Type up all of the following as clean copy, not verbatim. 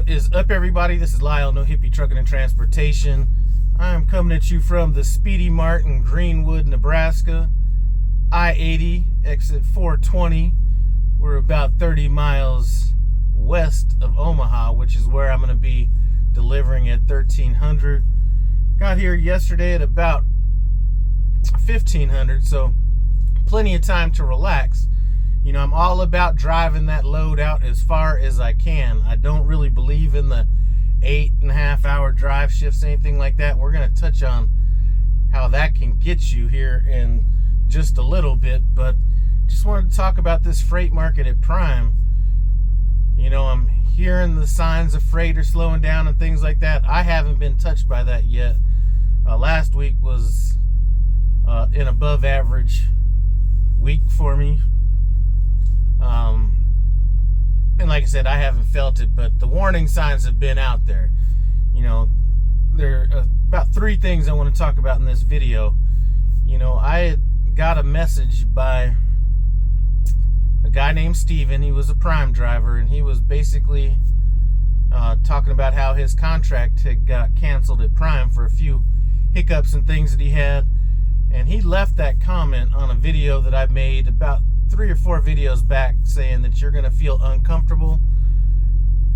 What is up, everybody? This is Lyle, No Hippie Trucking and Transportation. I am coming at you from the Speedy Mart in Greenwood, Nebraska. I-80, exit 420. We're about 30 miles west of Omaha, which is where I'm going to be delivering at 1300. Got here yesterday at about 1500, so plenty of time to relax. You know, I'm all about driving that load out as far as I can. I don't really believe in the 8.5-hour drive shifts, anything like that. We're going to touch on how that can get you here in just a little bit, but just wanted to talk about this freight market at Prime. You know, I'm hearing the signs of freight are slowing down and things like that. I haven't been touched by that yet. Last week was an above average week for me. And like I said, I haven't felt it, but the warning signs have been out there. You know, there are about 3 things I want to talk about in this video. You know, I had got a message by a guy named Steven. He was a Prime driver, and he was basically talking about how his contract had got canceled at Prime for a few hiccups and things that he had. And he left that comment on a video that I made about 3 or 4 videos back, saying that you're going to feel uncomfortable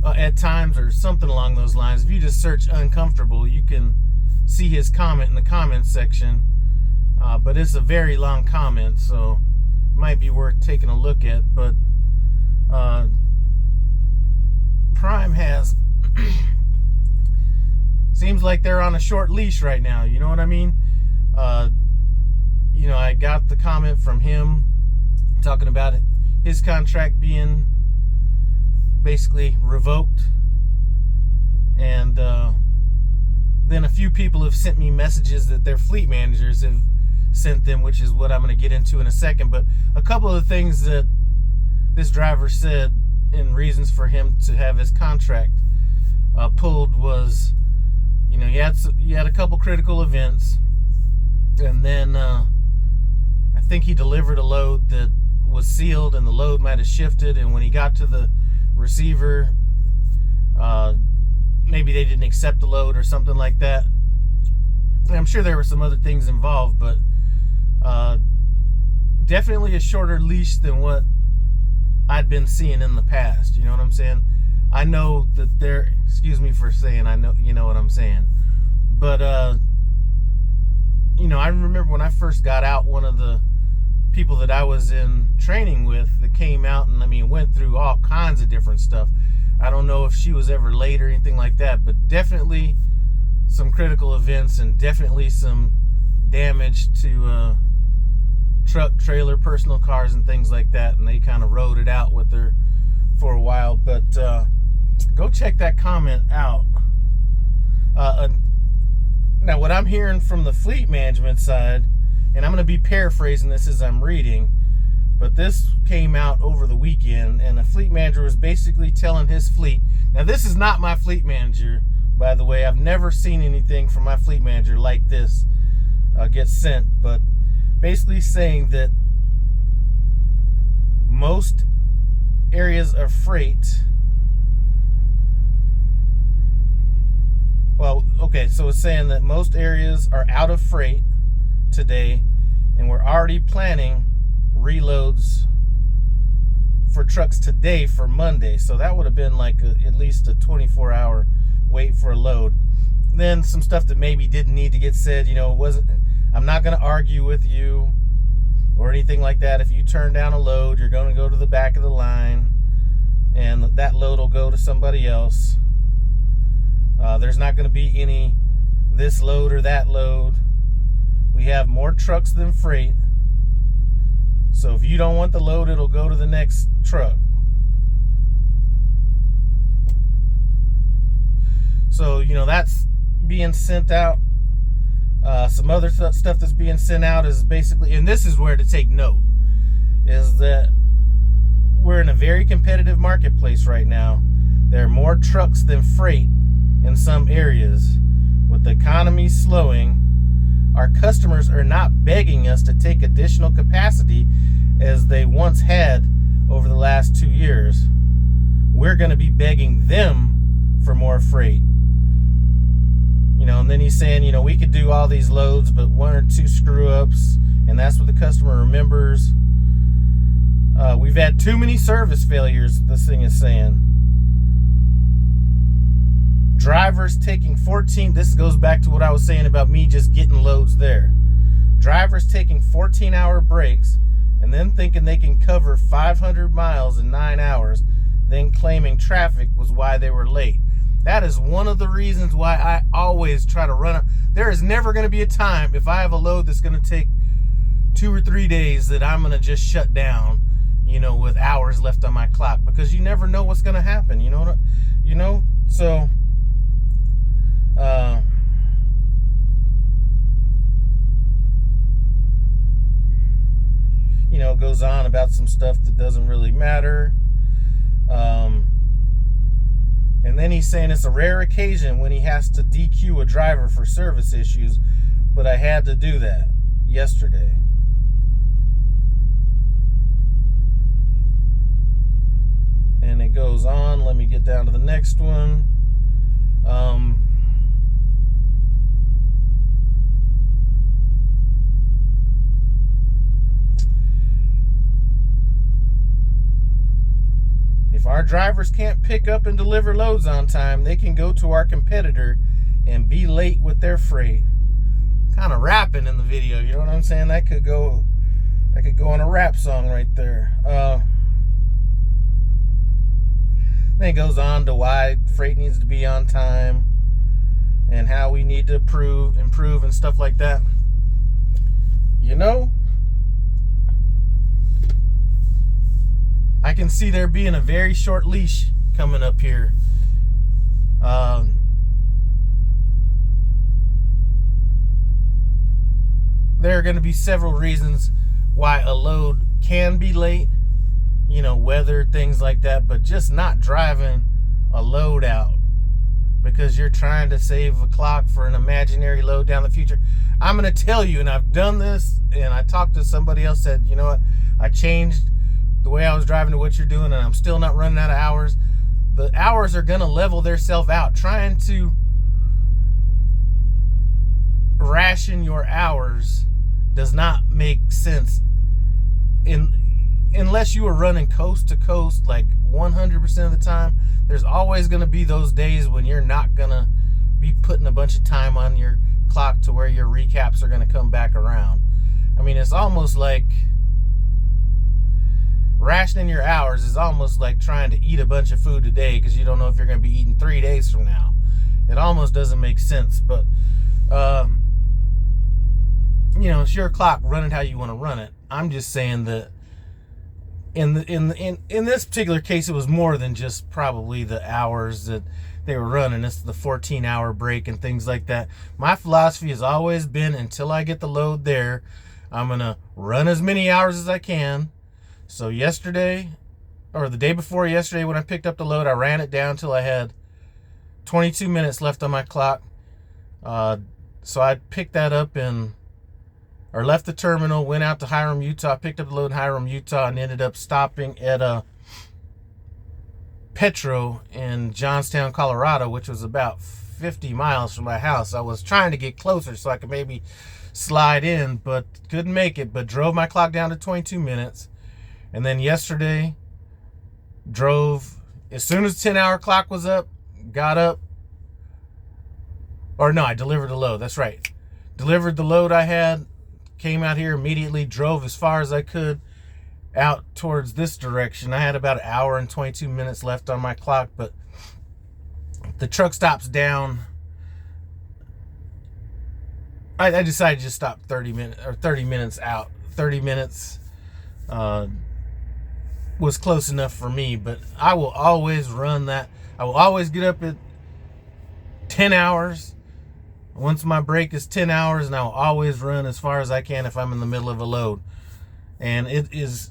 at times or something along those lines. If you just search uncomfortable, you can see his comment in the comments section. But it's a very long comment, so it might be worth taking a look at. But Prime has seems like they're on a short leash right now, you know what I mean? You know, I got the comment from him talking about it, his contract being basically revoked, and then a few people have sent me messages that their fleet managers have sent them, which is what I'm going to get into in a second. But a couple of the things that this driver said in reasons for him to have his contract pulled was, you know, he had a couple critical events, and then I think he delivered a load that was sealed, and the load might have shifted, and when he got to the receiver, maybe they didn't accept the load or something like that. And I'm sure there were some other things involved, but definitely a shorter leash than what I'd been seeing in the past. You know what I'm saying? I know that there, excuse me for saying I know, you know what I'm saying, but you know, I remember when I first got out, one of the people that I was in training with that came out and, I mean, went through all kinds of different stuff. I don't know if she was ever late or anything like that, but definitely some critical events and definitely some damage to truck, trailer, personal cars and things like that, and they kind of rode it out with her for a while. But go check that comment out. Now, what I'm hearing from the fleet management side, and I'm going to be paraphrasing this as I'm reading, but this came out over the weekend, and the fleet manager was basically telling his fleet. Now, this is not my fleet manager, by the way. I've never seen anything from my fleet manager like this get sent, but basically saying that most areas of freight, well, okay, so it's saying that most areas are out of freight today, and we're already planning reloads for trucks today for Monday. So that would have been like at least a 24-hour wait for a load. Then some stuff that maybe didn't need to get said. You know, I'm not going to argue with you or anything like that. If you turn down a load, you're going to go to the back of the line, and that load will go to somebody else. There's not going to be any this load or that load. We have more trucks than freight. So if you don't want the load, it'll go to the next truck. So, you know, that's being sent out. Some other stuff that's being sent out is basically, and this is where to take note, is that we're in a very competitive marketplace right now. There are more trucks than freight in some areas. With the economy slowing, our customers are not begging us to take additional capacity as they once had over the last 2 years. We're going to be begging them for more freight. And then he's saying, we could do all these loads, but 1 or 2 screw ups, and that's what the customer remembers. We've had too many service failures, this thing is saying. Drivers taking 14, this goes back to what I was saying about me just getting loads there. Drivers taking 14-hour breaks and then thinking they can cover 500 miles in 9 hours, then claiming traffic was why they were late. That is one of the reasons why I always try to run. There is never going to be a time, if I have a load that's going to take 2 or 3 days, that I'm going to just shut down, with hours left on my clock, because you never know what's going to happen. So, goes on about some stuff that doesn't really matter. And then he's saying it's a rare occasion when he has to DQ a driver for service issues, but I had to do that yesterday. And it goes on. Let me get down to the next one. If our drivers can't pick up and deliver loads on time, they can go to our competitor and be late with their freight. Kind of rapping in the video, you know what I'm saying? That could go on a rap song right there. Then it goes on to why freight needs to be on time and how we need to improve and stuff like that. I can see there being a very short leash coming up here. There are going to be several reasons why a load can be late, weather, things like that, but just not driving a load out because you're trying to save a clock for an imaginary load down the future. I'm going to tell you, and I've done this, and I talked to somebody else, said, you know what, I changed the way I was driving to what you're doing, and I'm still not running out of hours. The hours are going to level themselves out. Trying to ration your hours does not make sense unless you are running coast to coast like 100% of the time. There's always going to be those days when you're not going to be putting a bunch of time on your clock to where your recaps are going to come back around. I mean, it's almost like rationing your hours is almost like trying to eat a bunch of food today because you don't know if you're going to be eating 3 days from now. It almost doesn't make sense, but it's your clock. Run it how you want to run it. I'm just saying that in this particular case, it was more than just probably the hours that they were running. It's the 14-hour break and things like that. My philosophy has always been, until I get the load there, I'm gonna run as many hours as I can. So yesterday, or the day before yesterday, when I picked up the load, I ran it down till I had 22 minutes left on my clock. So I picked that up left the terminal, went out to Hiram, Utah, picked up the load in Hiram, Utah, and ended up stopping at a Petro in Johnstown, Colorado, which was about 50 miles from my house. I was trying to get closer so I could maybe slide in, but couldn't make it, but drove my clock down to 22 minutes. And then yesterday, drove, as soon as the 10-hour clock was up, got up. Or no, I delivered the load. That's right. Delivered the load I had, came out here immediately, drove as far as I could out towards this direction. I had about an hour and 22 minutes left on my clock, but the truck stops down. I decided to just stop 30 minutes out. 30 minutes was close enough for me, but I will always run that. I will always get up at 10 hours. Once my break is 10 hours, and I will always run as far as I can if I'm in the middle of a load. And it's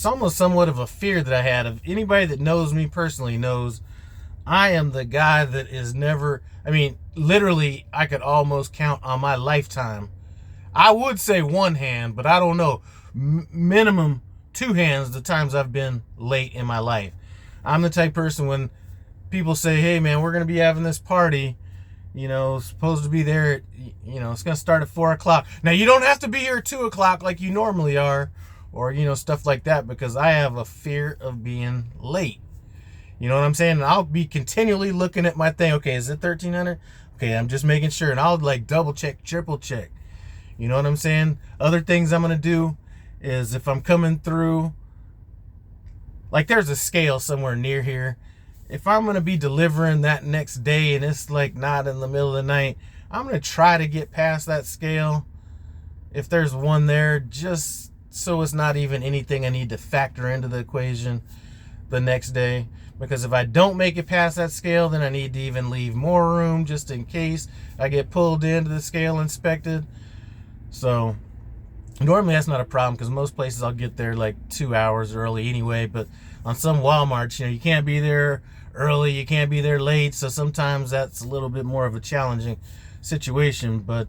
almost somewhat of a fear that I had. Of anybody that knows me personally knows I am the guy that is never, literally, I could almost count on my lifetime. I would say one hand, but I don't know. Minimum 2 hands the times I've been late in my life. I'm the type of person when people say, hey man, we're going to be having this party, supposed to be there at, it's going to start at 4 o'clock. Now, you don't have to be here at 2 o'clock like you normally are, or, stuff like that, because I have a fear of being late. You know what I'm saying? And I'll be continually looking at my thing. Okay, is it 1300? Okay, I'm just making sure. And I'll like double check, triple check. You know what I'm saying? Other things I'm going to do is if I'm coming through, like there's a scale somewhere near here. If I'm going to be delivering that next day and it's like not in the middle of the night, I'm going to try to get past that scale. If there's one there, just so it's not even anything I need to factor into the equation the next day. Because if I don't make it past that scale, then I need to even leave more room just in case I get pulled into the scale inspected. So normally that's not a problem because most places I'll get there like 2 hours early anyway. But on some Walmarts, you can't be there early, you can't be there late. So sometimes that's a little bit more of a challenging situation. But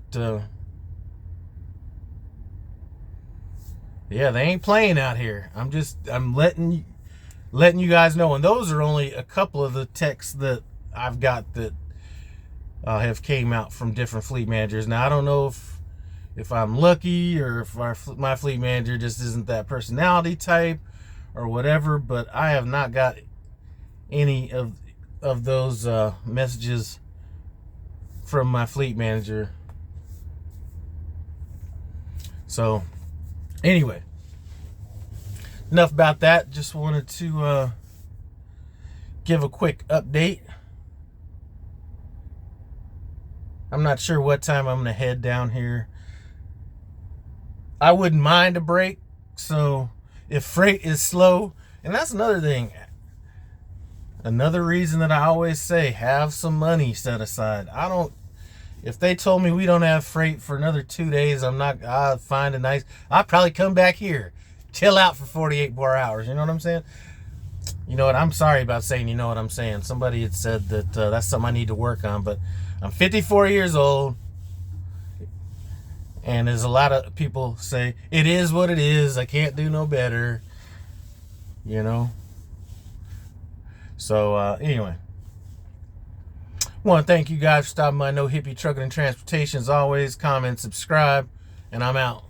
yeah, they ain't playing out here. I'm letting you guys know. And those are only a couple of the texts that I've got that have came out from different fleet managers. Now, I don't know if I'm lucky or if my fleet manager just isn't that personality type or whatever, but I have not got any of those messages from my fleet manager. So anyway, enough about that. Just wanted to give a quick update. I'm not sure what time I'm going to head down here. I wouldn't mind a break. So if freight is slow, and that's another thing. Another reason that I always say, have some money set aside. If they told me we don't have freight for another 2 days, I'll find a nice, I'll probably come back here. Chill out for 48 more hours. You know what I'm saying? You know what? I'm sorry about saying you know what I'm saying. Somebody had said that that's something I need to work on, but I'm 54 years old. And there's a lot of people say, it is what it is. I can't do no better. So, anyway. I want to thank you guys for stopping by No Hippie Trucking and Transportation. As always, comment, subscribe, and I'm out.